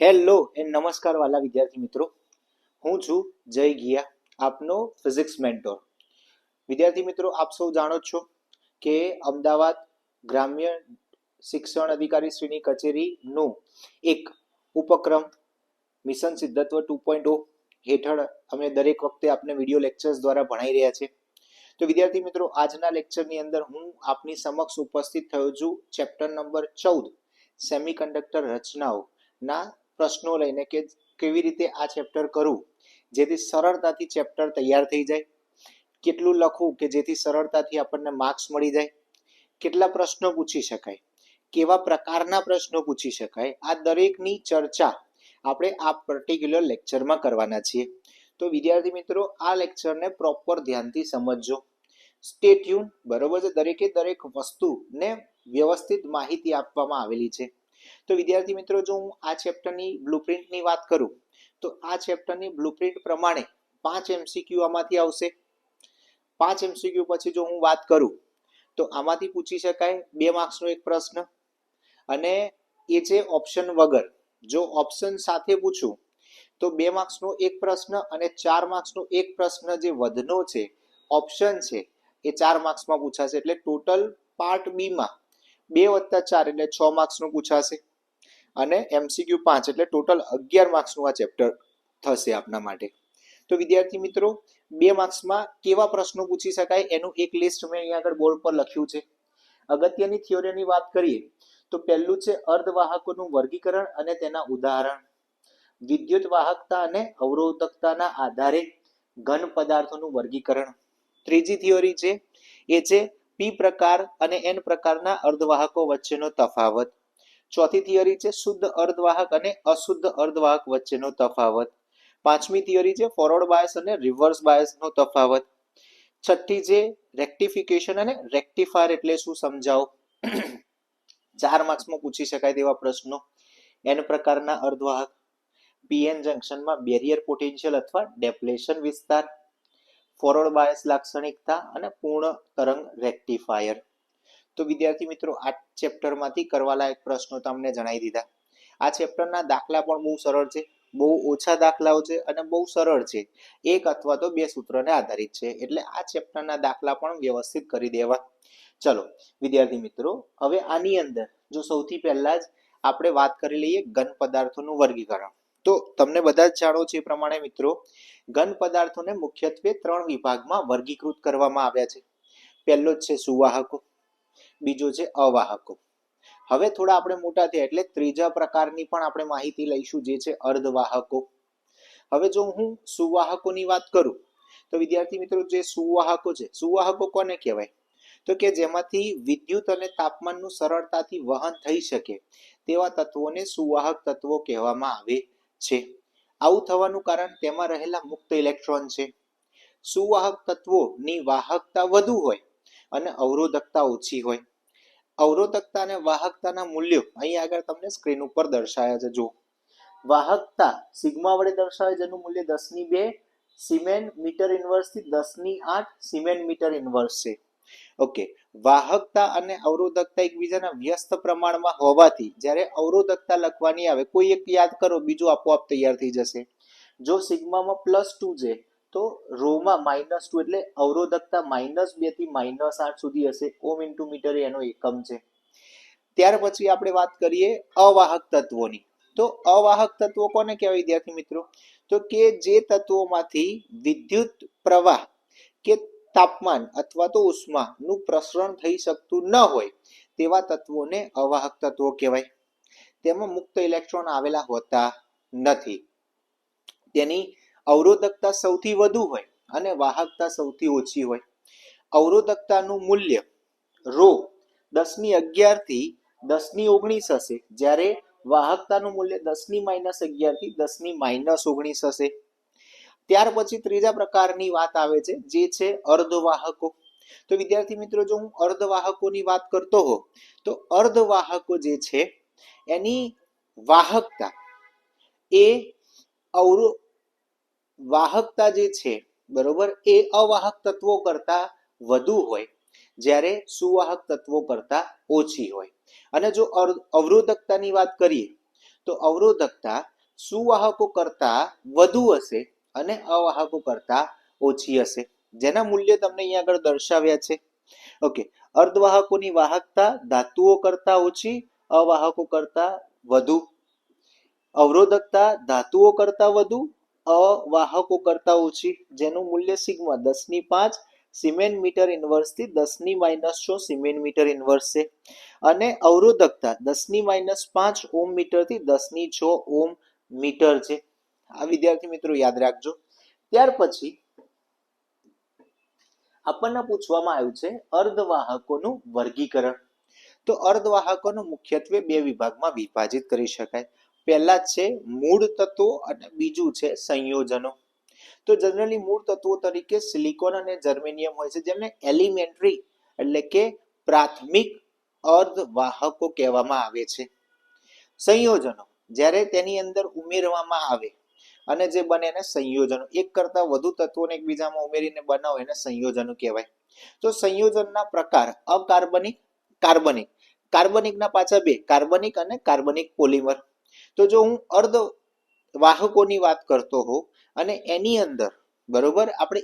Hello and નમસ્કાર વાલા વિદ્યાર્થી મિત્રો, હું છું જય ગિયા, આપનો ફિઝિક્સ મેન્ટોર. વિદ્યાર્થી મિત્રો, આપ સૌ જાણો છો કે અમદાવાદ ગ્રામ્ય શિક્ષણ અધિકારી શ્રીની કચેરીનું એક ઉપક્રમ મિશન સિદ્ધત્વ 2.0 હેઠળ અમે દરેક વખતે આપને વિડીયો લેક્ચર્સ દ્વારા ભણાઈ રહ્યા છે. તો વિદ્યાર્થી મિત્રો, આજના લેક્ચરની અંદર હું આપની સમક્ષ ઉપસ્થિત થયો છું ચેપ્ટર નંબર 14 સેમિકન્ડક્ટર રચનાઓના પ્રશ્નો લઈને કે કેવી રીતે આ ચેપ્ટર કરવું જેથી સરળતાથી ચેપ્ટર તૈયાર થઈ જાય, કેટલું લખવું કે જેથી સરળતાથી આપણને માર્ક્સ મળી જાય, કેટલા પ્રશ્નો પૂછી શકાય, કેવા પ્રકારના પ્રશ્નો પૂછી શકાય, આ દરેકની ચર્ચા આપણે આ પર્ટિક્યુલર લેક્ચરમાં કરવાના છીએ. તો વિદ્યાર્થી મિત્રો, આ લેક્ચરને પ્રોપર ધ્યાનથી સમજજો, સ્ટે ટ્યુન, બરોબર છે. દરેકે દરેક વસ્તુને વ્યવસ્થિત માહિતી આપવામાં આવેલી છે. તો વિદ્યાર્થી મિત્રો, જો હું આ ચેપ્ટરની બ્લુપ્રિન્ટની વાત કરું તો આ ચેપ્ટરની બ્લુપ્રિન્ટ પ્રમાણે 5 MCQ આમાંથી આવશે. 5 MCQ પછી જો હું વાત કરું તો આમાંથી પૂછી શકાય 2 માર્ક્સનો એક પ્રશ્ન, અને એ છે ઓપ્શન વગર. જો ઓપ્શન સાથે પૂછું તો 2 માર્ક્સનો એક પ્રશ્ન અને 4 માર્ક્સનો એક પ્રશ્ન જે વધનો છે ઓપ્શન છે એ 4 માર્ક્સમાં પૂછાશે. એટલે ટોટલ પાર્ટ બી માં 2 + 4 એટલે 6 માર્ક્સનું પૂછાશે, અને MCQ 5 એટલે ટોટલ 11 માર્ક્સનું આ ચેપ્ટર થશે આપના માટે. તો વિદ્યાર્થી મિત્રો, 2 માર્ક્સમાં કેવા પ્રશ્નો પૂછી શકાય એનું એક લિસ્ટ મેં અહીંયા આગળ બોર્ડ પર લખ્યું છે. અગત્યની થિયરીની વાત કરીએ તો પહેલું છે અર્ધવાહકોનું વર્ગીકરણ અને તેના ઉદાહરણ, વિદ્યુત વાહકતા અને અવરોધકતાના આધારે ઘન પદાર્થોનું વર્ગીકરણ. ત્રીજી થિયરી છે એ છે પી પ્રકાર અને એન પ્રકારના અર્ધવાહકો વચ્ચેનો તફાવત. ચોથી થિયરી છે શુદ્ધ અર્ધવાહક અને અશુદ્ધ અર્ધવાહક વચ્ચેનો તફાવત. પાંચમી થિયરી છે ફોરવર્ડ બાયસ અને રિવર્સ બાયસનો તફાવત. છઠ્ઠી છે રેક્ટિફિકેશન અને રેક્ટિફાયર એટલે શું સમજાવો. 4 માર્ક્સમાં પૂછી શકાય તેવા પ્રશ્નો. એન પ્રકારના અર્ધવાહક, પીએન જંક્શનમાં બેરિયર પોટેન્શિયલ અથવા ડેપ્લેશન વિસ્તાર, ફોરવર્ડ બાયસ લાક્ષણિકતા અને પૂર્ણ તરંગ રેક્ટિફાયર. તો વિદ્યાર્થી મિત્રો, આ ચેપ્ટરમાંથી કરવા લાયક પ્રશ્નો તમને જણાવી દીધા. આ ચેપ્ટરના દાખલા પણ બહુ સરળ છે, બહુ ઓછા દાખલાઓ છે અને બહુ સરળ છે. 1 અથવા તો 2 સૂત્રને આધારિત છે, એટલે આ ચેપ્ટરના દાખલા પણ વ્યવસ્થિત કરી દેવા. ચલો વિદ્યાર્થી મિત્રો, હવે આની અંદર જો સૌથી પહેલા જ આપણે વાત કરી લઈએ ઘન પદાર્થોનું વર્ગીકરણ. તો તમને બધા જ જાણો છો એ પ્રમાણે મિત્રો, ઘન પદાર્થોને મુખ્યત્વે 3 વિભાગમાં વર્ગીકૃત કરવામાં આવ્યા છે. પહેલો જ છે સુવાહકો, બીજો છે અવાહકો. હવે થોડા આપણે મોટા થયા એટલે ત્રીજા પ્રકારની પણ આપણે માહિતી લઈશું, જે છે અર્ધવાહકો. હવે જો હું સુવાહકોની વાત કરું તો વિદ્યાર્થી મિત્રો, જે સુવાહકો છે, સુવાહકો કોને કહેવાય તો કે જેમાંથી વિદ્યુત અને તાપમાનનું સરળતાથી વહન થઈ શકે તેવા તત્વોને સુવાહક તત્વો કહેવામાં આવે છે. આવું થવાનું કારણ તેમાં રહેલા મુક્ત ઇલેક્ટ્રોન છે. સુવાહક તત્વોની વાહકતા વધુ હોય અને અવરોધકતા ઓછી હોય. અવરોધકતા અને વાહકતાના મૂલ્યો અહીં આગળ તમને સ્ક્રીન ઉપર દર્શાવ્યા છે. જો વાહકતા સિગ્મા વડે દર્શાવે જેનું મૂલ્ય 10^2 સિમેન મીટર ઇન્વર્સ થી 10^8 સિમેન મીટર ઇન્વર્સ છે. ઓકે, વાહકતા અને અવરોધકતા એકબીજાના વ્યસ્ત પ્રમાણમાં હોવાથી જ્યારે અવરોધકતા લખવાની આવે, કોઈ એક યાદ કરો, બીજું આપોઆપ તૈયાર થઈ જશે. જો સિગ્મામાં +2 છે તો રોમાં -2 એટલે અવરોધકતા -2 થી -8 સુધી હશે. ઓમ ઇન્ટુ મીટર એનો એકમ છે. ત્યાર પછી આપણે વાત કરીએ અવાહક તત્વોની. તો અવાહક તત્વો કોને કહેવાય વિદ્યાર્થી મિત્રો તો કે જે તત્વોમાંથી વિદ્યુત પ્રવાહ કે તાપમાન અથવા તો ઉષ્માનું પ્રસરણ થઈ શકતું ન હોય તેવા તત્વોને અવાહક તત્વો કહેવાય. તેમાં મુક્ત ઇલેક્ટ્રોન આવેલા હોતા નથી. તેની અવરોધકતા સૌથી વધુ હોય અને વાહકતા સૌથી ઓછી હોય. અવરોધકતાનું મૂલ્ય રો 10^11 થી 10^19 હશે, જ્યારે વાહકતાનું મૂલ્ય 10^-11 થી 10^-19 હશે. ત્યાર પછી ત્રીજા પ્રકારની વાત આવે છે, જે છે અર્ધવાહકો. તો વિદ્યાર્થી મિત્રો, જો હું અર્ધવાહકોની વાત કરતો હોઉં તો અર્ધવાહકો જે છે એની વાહકતા એ વાહકતા જે છે, બરોબર, એ અવાહક તત્વો કરતા વધુ હોય, જ્યારે સુવાહક તત્વો કરતા ઓછી હોય. અને જો અવરોધકતાની વાત કરીએ તો અવરોધકતા સુવાહકો કરતા વધુ હશે અને અવાહકો કરતા ઓછી હશે, જેના મૂલ્ય તમને અહીંયા આગળ દર્શાવ્યા છે. ઓકે, અર્ધવાહકોની વાહકતા ધાતુઓ કરતા ઓછી, અવાહકો કરતા વધુ. અવરોધકતા ધાતુઓ કરતા વધુ, અવાહકો કરતા ઓછી, જેનું મૂલ્ય સિગ્મા 10⁵ સિમેન મીટર ઇનવર્સ થી 10⁻⁶ સિમેન મીટર ઇનવર્સ છે. અને અવરોધકતા 10⁻5 ઓમ મીટર થી 10⁶ ઓમ મીટર છે. આ વિદ્યાર્થી મિત્રો યાદ રાખજો. ત્યાર પછી આપણને પૂછવામાં આવ્યું છે અર્ધવાહકોનું વર્ગીકરણ. તો અર્ધવાહકોનું મુખ્યત્વે બે વિભાગમાં વિભાજિત કરી શકાય. પહેલા છે મૂળ તત્વો અને બીજું છે સંયોજનો. તો જનરલી મૂળ તત્વો તરીકે સિલિકોન અને જર્મેનિયમ હોય છે, જેમને એલિમેન્ટરી એટલે કે પ્રાથમિક અર્ધવાહકો કહેવામાં આવે છે. સંયોજનો જ્યારે તેની અંદર ઉમેરવામાં આવે અને જે બને એને સંયોજનો, એક કરતા વધુ તત્વોને એકબીજામાં ઉમેરીને બનાવો એને સંયોજનો કહેવાય. તો સંયોજનના પ્રકાર અકાર્બનિક, કાર્બનિક. કાર્બનિકના પાછા બે, કાર્બનિક અને કાર્બનિક પોલિમર. તો જો હું અર્ધવાહકોની વાત કરતો હોઉં અને એની અંદર બરોબર આપણે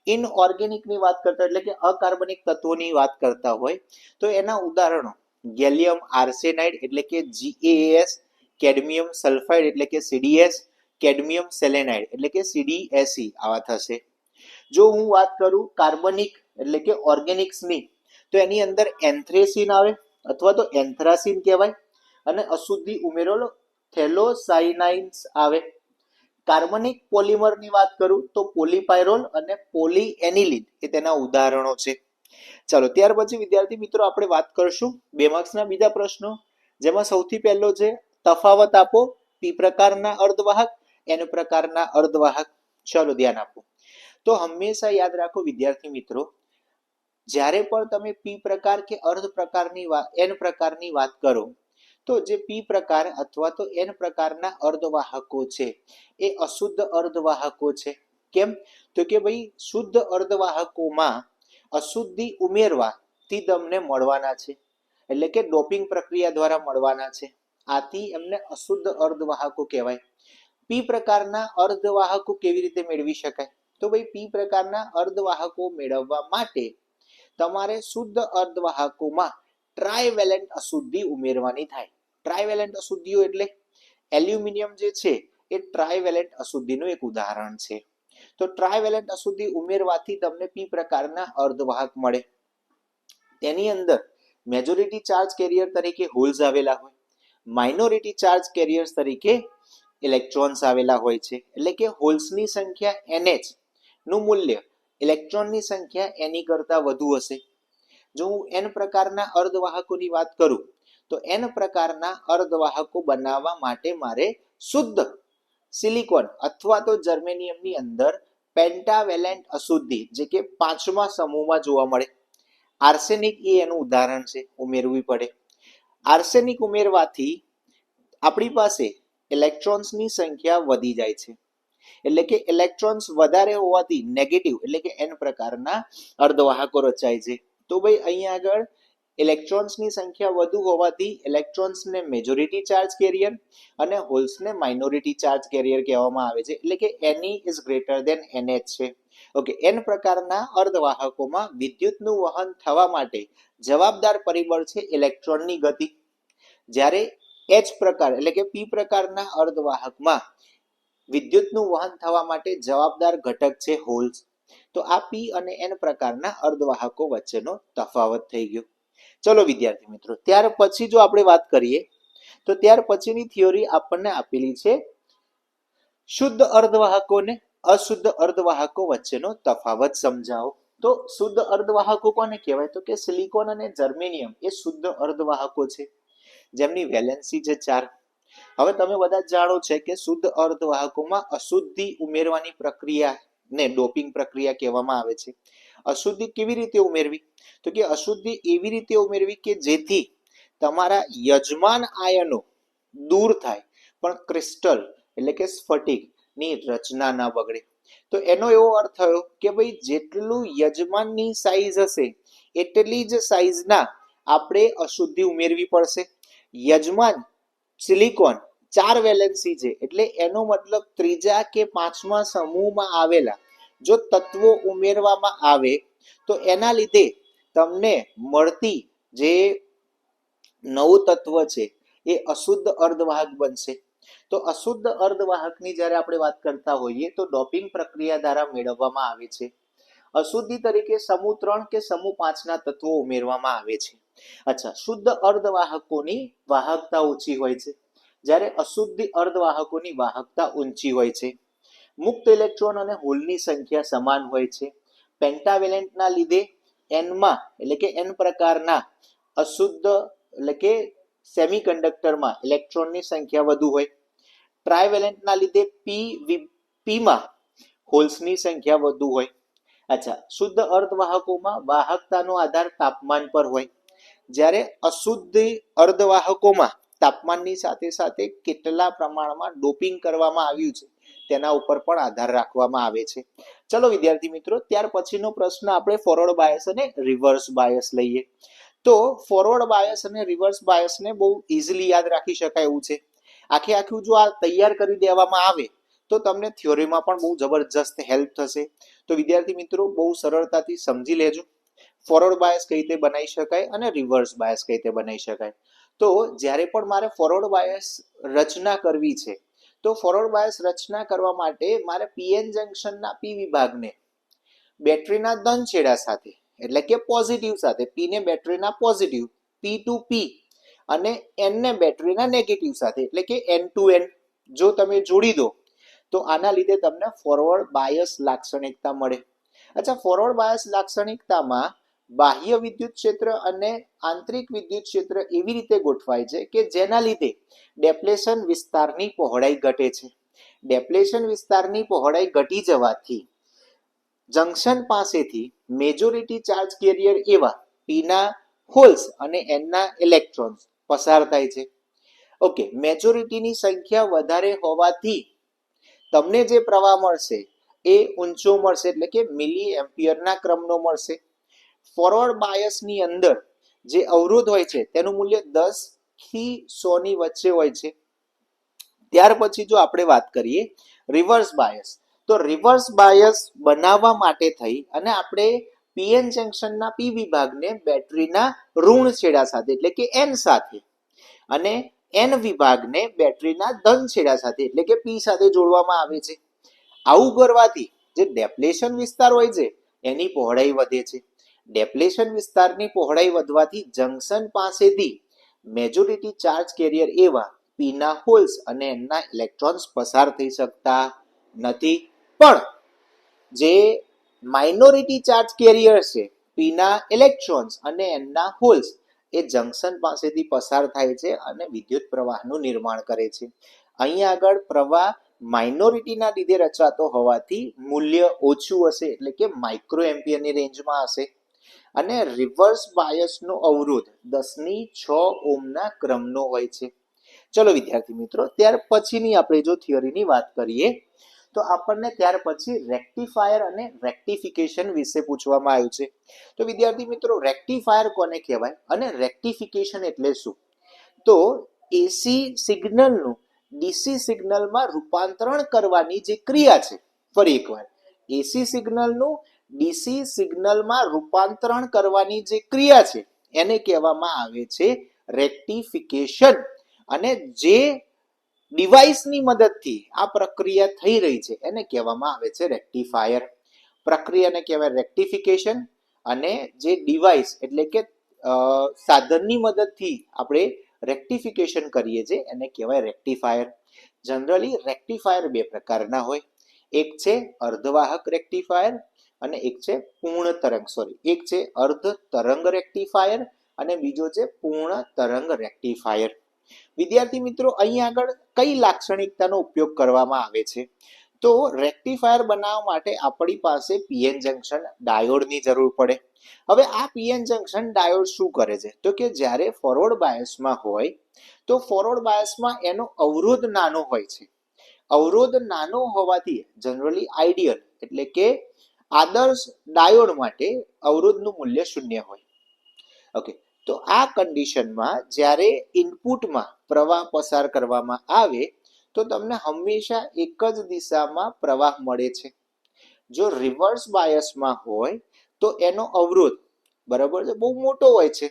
ઇનઓર્ગેનિકની વાત કરતા એટલે કે અકાર્બનિક તત્વોની વાત કરતા હોય તો એના ઉદાહરણો ગેલિયમ આર્સેનાઇડ એટલે કે GaAs, કેડમિયમ સલ્ફાઇડ એટલે કે CdS, કેડમિયમ સેલેનાઇડ એટલે કે CdSe આવા થશે. જો હું વાત કરું કાર્બનિક એટલે કે ઓર્ગેનિક્સની તો એની અંદર એન્થ્રેસીન આવે અથવા તો એન્થ્રાસીન કહેવાય અને અશુદ્ધિ ઉમેરેલો થેલોસાયનાઇન્સ આવે. કાર્બનિક પોલિમરની વાત કરું તો પોલીપાયરોલ અને પોલીએનિલિન એ તેના ઉદાહરણો છે. ચાલો ત્યાર પછી વિદ્યાર્થી મિત્રો આપણે વાત કરશું 2 માર્ક્સના બીજા પ્રશ્નો, જેમાં સૌથી પહેલો છે તફાવત આપો પી પ્રકારના અર્ધવાહક, એન પ્રકારના અર્ધવાહક. ચાલો ધ્યાન આપો. તો હંમેશા યાદ રાખો વિદ્યાર્થી મિત્રો, જ્યારે પણ તમે પી પ્રકાર કે અર્ધ પ્રકારની એન પ્રકારની વાત કરો તો જે પી પ્રકાર અથવા તો એન પ્રકારના અર્ધવાહકો છે એ અશુદ્ધ અર્ધવાહકો છે. કેમ? તો કે ભાઈ શુદ્ધ અર્ધવાહકોમાં અશુદ્ધિ ઉમેરવાથી તમને મળવાના છે, એટલે કે ડોપિંગ પ્રક્રિયા દ્વારા મળવાના છે. આથી એમને અશુદ્ધ અર્ધવાહકો કહેવાય. પી પ્રકારના અર્ધવાહકો કેવી રીતે મેળવી શકાય? તો ભાઈ પી પ્રકારના અર્ધવાહકો મેળવવા માટે તમારે શુદ્ધ અર્ધવાહકોમાં ટ્રાયવેલેન્ટ અશુદ્ધિ ઉમેરવાની થાય. ટ્રાયવેલેન્ટ અશુદ્ધિઓ એટલે એલ્યુમિનિયમ જે છે એ ટ્રાયવેલેન્ટ અશુદ્ધિનું એક ઉદાહરણ છે. તો ટ્રાયવેલેન્ટ અશુદ્ધિ ઉમેરવાથી તમને પી પ્રકારના અર્ધવાહક મળે. તેની અંદર મેજોરિટી ચાર્જ કેરિયર તરીકે હોલ્સ આવેલા હોય, માઇનોરિટી ચાર્જ કેરિયર્સ તરીકે ઇલેક્ટ્રોન્સ આવેલા હોય છે. એટલે કે હોલ્સની સંખ્યા NH નું મૂલ્ય ઇલેક્ટ્રોનની સંખ્યા Ne કરતા વધુ હશે. જો હું N પ્રકારના અર્ધવાહકોની વાત કરું તો N પ્રકારના અર્ધવાહકો બનાવવા માટે મારે શુદ્ધ સિલિકોન અથવા તો જર્મેનિયમની અંદર પેન્ટાવેલેન્ટ અશુદ્ધિ જે કે 5મા સમૂહમાં જોવા મળે. આર્સેનિક એ એનું ઉદાહરણ છે, ઉમેરવી પડે. આર્સેનિક ઉમેરવાથી આપણી પાસે ઇલેક્ટ્રોન્સની સંખ્યા વધી જાય છે, એટલે કે ઇલેક્ટ્રોન્સ વધારે હોવાથી નેગેટિવ એટલે કે N પ્રકારના અર્ધવાહકો રચાય છે. તો ભાઈ અહીંયા આગળ ઇલેક્ટ્રોન્સની સંખ્યા વધુ હોવાથી ઇલેક્ટ્રોન્સને મેજોરિટી ચાર્જ કેરિયર અને હોલ્સને માઇનોરિટી ચાર્જ કેરિયર કહેવામાં આવે છે. એટલે કે Ne is greater than NH છે. ઓકે, N પ્રકારના અર્ધવાહકોમાં વિદ્યુતનું વહન થવા માટે જવાબદાર પરિબળ છે ઇલેક્ટ્રોનની ગતિ, જ્યારે H પ્રકાર એટલે કે P પ્રકારના અર્ધવાહકમાં વિદ્યુતનું વહન થવા માટે જવાબદાર ઘટક છે હોલ્સ. તો આ P અને N પ્રકારના અર્ધવાહકો વચ્ચેનો તફાવત થઈ ગયો. ચલો વિદ્યાર્થી મિત્રો, ત્યાર પછી જો આપણે વાત કરીએ તો ત્યાર પછીની થિયરી આપણને આપેલી છે શુદ્ધ અર્ધવાહકો ને અશુદ્ધ અર્ધવાહકો વચ્ચેનો તફાવત સમજાવો. તો શુદ્ધ અર્ધવાહકો કોને કહેવાય? તો કે સિલિકોન અને જર્મેનિયમ એ શુદ્ધ અર્ધવાહકો છે, જેમની વેલેન્સી છે 4. હવે તમે બધા જાણો છે કે શુદ્ધ અર્ધવાહકોમાં અશુદ્ધિ ઉમેરવાની પ્રક્રિયાને ડોપિંગ પ્રક્રિયા કહેવામાં આવે છે. અશુદ્ધિ કેવી રીતે ઉમેરવી? તો કે અશુદ્ધિ એવી રીતે ઉમેરવી કે જેથી તમારા યજમાન આયનો દૂર થાય પણ ક્રિસ્ટલ એટલે કે સ્ફટિકની રચના ના બગડે. તો એનો એવો અર્થ થયો કે ભાઈ જેટલું યજમાનની સાઈઝ હશે એટલી જ સાઈઝના આપણે અશુદ્ધિ ઉમેરવી પડશે. યજમાન સિલિકોન 4 વેલેન્સી છે, એટલે એનો મતલબ ત્રીજા કે પાંચમા સમૂહમાં આવેલા જો તત્વો ઉમેરવામાં આવે તો એના લીધે તમને મળતી જે નવું તત્વ છે એ અશુદ્ધ અર્ધવાહક બનશે. તો અશુદ્ધ અર્ધવાહકની જ્યારે આપણે વાત કરતા હોઈએ તો ડોપિંગ પ્રક્રિયા દ્વારા મેળવવામાં આવે છે. અશુદ્ધિ તરીકે સમૂહ 3 કે સમૂહ 5 ના તત્વો ઉમેરવામાં આવે છે. અચ્છા, શુદ્ધ અર્ધવાહકોની વાહકતા ઓછી હોય છે, જ્યારે અશુદ્ધ અર્ધવાહકોની વાહકતા ઊંચી હોય છે. મુક્ત ઇલેક્ટ્રોન અને હોલની સંખ્યા સમાન હોય છે. પેન્ટાવેલેન્ટના લીધે એનમાં એટલે કે એન પ્રકારના અશુદ્ધ એટલે કે સેમિકન્ડક્ટરમાં ઇલેક્ટ્રોનની સંખ્યા વધુ હોય. ટ્રાયવેલેન્ટના લીધે પીમાં હોલ્સની સંખ્યા વધુ હોય. અચ્છા, શુદ્ધ અર્ધવાહકોમાં વાહકતાનો આધાર તાપમાન પર હોય, જ્યારે અશુદ્ધ અર્ધવાહકોમાં તાપમાનની સાથે સાથે કેટલા પ્રમાણમાં ડોપિંગ કરવામાં આવ્યું છે તેના ઉપર પણ આધાર રાખવામાં આવે છે. ચલો વિદ્યાર્થી મિત્રો, ત્યાર પછીનો પ્રશ્ન આપણે ફોરવર્ડ બાયસ અને રિવર્સ બાયસ લઈએ. તો ફોરવર્ડ બાયસ અને રિવર્સ બાયસને બહુ ઇઝીલી યાદ રાખી શકાય એવું છે. આખું જો આ તૈયાર કરી દેવામાં આવે તો તમને થિયોરીમાં પણ બહુ જબરજસ્ત હેલ્પ થશે. તો વિદ્યાર્થી મિત્રો બહુ સરળતાથી સમજી લેજો ફોરવર્ડ બાયસ કઈ રીતે બનાવી શકાય અને રિવર્સ બાયસ કઈ રીતે બનાવી શકાય. તો જ્યારે પણ મારે ફોરવર્ડ બાયસ રચના કરવી છે તો ફોરવર્ડ બાયસ રચના કરવા માટે મારે પીએન જંક્શનના પી વિભાગને બેટરીના ધન છેડા સાથે એટલે કે પોઝિટિવ સાથે, પી ને બેટરીના પોઝિટિવ પી ટુ પી અને એન ને બેટરીના નેગેટિવ સાથે એટલે કે એન ટુ એન જો તમે જોડી દો તો આના લીધે તમને ફોરવર્ડ બાયસ લાક્ષણિકતા મળે. અચ્છા, ફોરવર્ડ બાયસ લાક્ષણિકતામાં બાહ્ય વિદ્યુત ક્ષેત્ર અને આંતરિક વિદ્યુત ક્ષેત્ર એવી રીતે ગોઠવાય છે કે જેના લીધે ડેપ્લેશન વિસ્તારની પહોળાઈ ઘટે છે. ડેપ્લેશન વિસ્તારની પહોળાઈ ઘટી જવાથી જંક્શન પાસેથી મેજોરિટી ચાર્જ કેરિયર એવા પીના હોલ્સ અને એનના ઇલેક્ટ્રોન્સ પસાર થાય છે. ઓકે, મેજોરિટીની સંખ્યા વધારે હોવાથી તમને જે પ્રવાહ મળશે એ ઊંચો મળશે એટલે કે મિલી એમ્પિયરના ક્રમનો મળશે. ફોરવર્ડ બાયસની અંદર જે અવરોધ હોય છે તેનું મૂલ્ય 10 થી 100 ની વચ્ચે હોય છે. ત્યાર પછી જો આપણે વાત કરીએ રિવર્સ બાયસ, તો રિવર્સ બાયસ બનાવવા માટે થઈ અને આપણે પીએન જંક્શનના પી વિભાગને બેટરીના ઋણ છેડા સાથે એટલે કે એન સાથે અને એન વિભાગને બેટરીના ધન છેડા સાથે એટલે કે પી સાથે જોડવામાં આવે છે. આવું કરવાથી જે ડેપ્લેશન વિસ્તાર હોય છે એની પહોળાઈ વધે છે. ડેપ્લેશન વિસ્તારની પહોળાઈ વધવાથી જંક્શન પાસેથી મેજોરિટી ચાર્જ કેરિયર એવા પીના હોલ્સ અને એનના ઇલેક્ટ્રોન્સ પસાર થઈ શકતા નથી. પણ જે માઇનોરિટી ચાર્જ કેરિયર છે પીના ઇલેક્ટ્રોન્સ અને એનના હોલ્સ એ જંક્શન પાસેથી પસાર થાય છે અને વિદ્યુત પ્રવાહનું નિર્માણ કરે છે. અહીંયા આગળ પ્રવાહ માઇનોરિટીના લીધે રચાતો હોવાથી મૂલ્ય ઓછું હશે એટલે કે માઇક્રો એમ્પિયરની રેન્જમાં હશે અને રિવર્સ બાયસનો અવરોધ 10⁶ ઓહ્મના ક્રમનો હોય છે. ચલો વિદ્યાર્થી મિત્રો, ત્યાર પછીની આપણે જો થિયરીની વાત કરીએ તો આપણને ત્યાર પછી રેક્ટિફાયર અને રેક્ટિફિકેશન વિશે પૂછવામાં આવ્યું છે. તો વિદ્યાર્થી મિત્રો, રેક્ટિફાયર કોને કહેવાય અને રેક્ટિફિકેશન એટલે શું? તો એસી સિગ્નલનું ડીસી સિગ્નલમાં રૂપાંતરણ કરવાની જે ક્રિયા છે, ફરી એકવાર એસી સિગ્નલનું ડીસી સિગ્નલમાં રૂપાંતરણ કરવાની જે ક્રિયા છે એને કહેવામાં આવે છે રેક્ટિફિકેશન. અને જે ડિવાઇસની મદદથી આ પ્રક્રિયા થઈ રહી છે એને કહેવામાં આવે છે રેક્ટિફાયર. પ્રક્રિયાને કહેવાય રેક્ટિફિકેશન અને જે ડિવાઇસ એટલે કે સાધનની મદદથી આપણે રેક્ટિફિકેશન કરીએ છીએ એને કહેવાય રેક્ટિફાયર. જનરલી રેક્ટિફાયર બે પ્રકારના હોય, એક છે અર્ધવાહક રેક્ટિફાયર અને એક છે એક છે અર્ધ તરંગ રેક્ટિફાયર અને બીજો છે પૂર્ણ તરંગ રેક્ટિફાયર. વિદ્યાર્થી મિત્રો, અહીં આગળ કઈ લાક્ષણિકતાનો ઉપયોગ કરવામાં આવે છે? તો રેક્ટિફાયર બનાવવા માટે આપણી પાસે પીએન જંક્શન ડાયોડની જરૂર પડે. હવે આ પીએન જંક્શન ડાયોડ શું કરે છે? તો કે જ્યારે ફોરવર્ડ બાયસમાં હોય તો ફોરવર્ડ બાયસમાં એનો અવરોધ નાનો હોય છે. અવરોધ નાનો હોવાથી જનરલી આઈડિયલ એટલે કે આદર્શ ડાયોડ માટે અવરોધનું મૂલ્ય 0 હોય. ઓકે, તો આ કન્ડિશનમાં જ્યારે ઇનપુટમાં પ્રવાહ પસાર કરવામાં આવે તો તમને હંમેશા એક જ દિશામાં પ્રવાહ મળે છે. જો રિવર્સ બાયસમાં હોય તો એનો અવરોધ બરાબર છે બહુ મોટો હોય છે.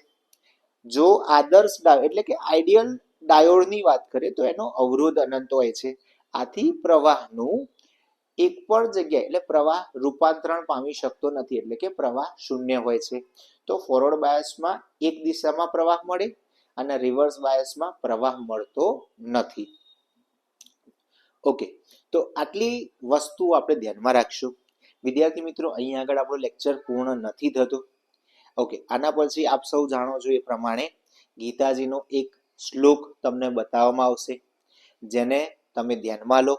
જો આદર્શ ડાયોડ એટલે કે આઈડિયલ ડાયોડની વાત કરીએ તો એનો અવરોધ અનંત હોય છે. આથી પ્રવાહનું એક પણ જગ્યાએ એટલે પ્રવાહ રૂપાંતરણ પામી શકતો નથી, એટલે કે પ્રવાહ શૂન્ય હોય છે. તો ફોરવર્ડ બાયસમાં એક દિશામાં પ્રવાહ મળે અને રિવર્સ બાયસમાં પ્રવાહ મળતો નથી. ઓકે, તો આટલી વસ્તુ આપણે ધ્યાનમાં રાખશું. વિદ્યાર્થી મિત્રો, અહીંયા આગળ આપણો લેક્ચર પૂર્ણ નથી થતો. ઓકે, આના પછી આપ સૌ જાણો છો એ પ્રમાણે ગીતાજીનો એક શ્લોક તમને બતાવવામાં આવશે, જેને તમે ધ્યાનમાં લો,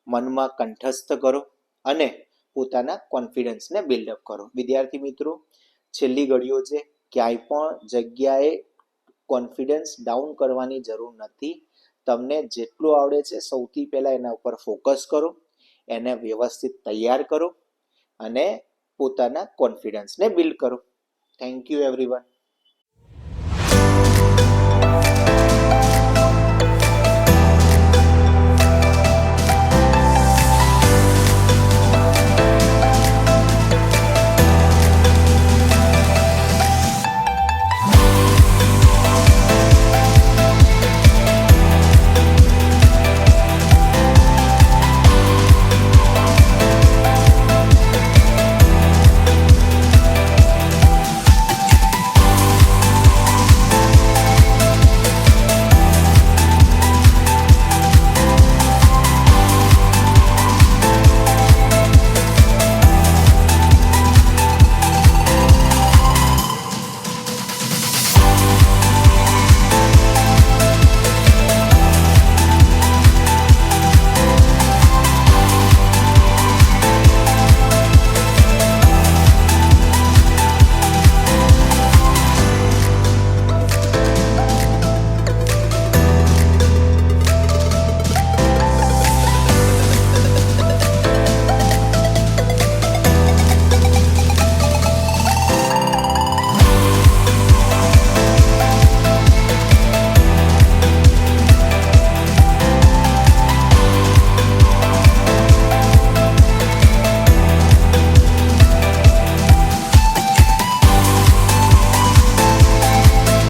મનમાં કંઠસ્થ કરો અને પોતાના કોન્ફિડન્સને બિલ્ડઅપ કરો. વિદ્યાર્થી મિત્રો, છેલ્લી ઘડીઓ છે, ક્યાંય પણ જગ્યાએ કોન્ફિડન્સ ડાઉન કરવાની જરૂર નથી. તમને જેટલું આવડે છે સૌથી પહેલા એના ઉપર ફોકસ કરો, એને વ્યવસ્થિત તૈયાર કરો અને પોતાના કોન્ફિડન્સને બિલ્ડ કરો. Thank you everyone.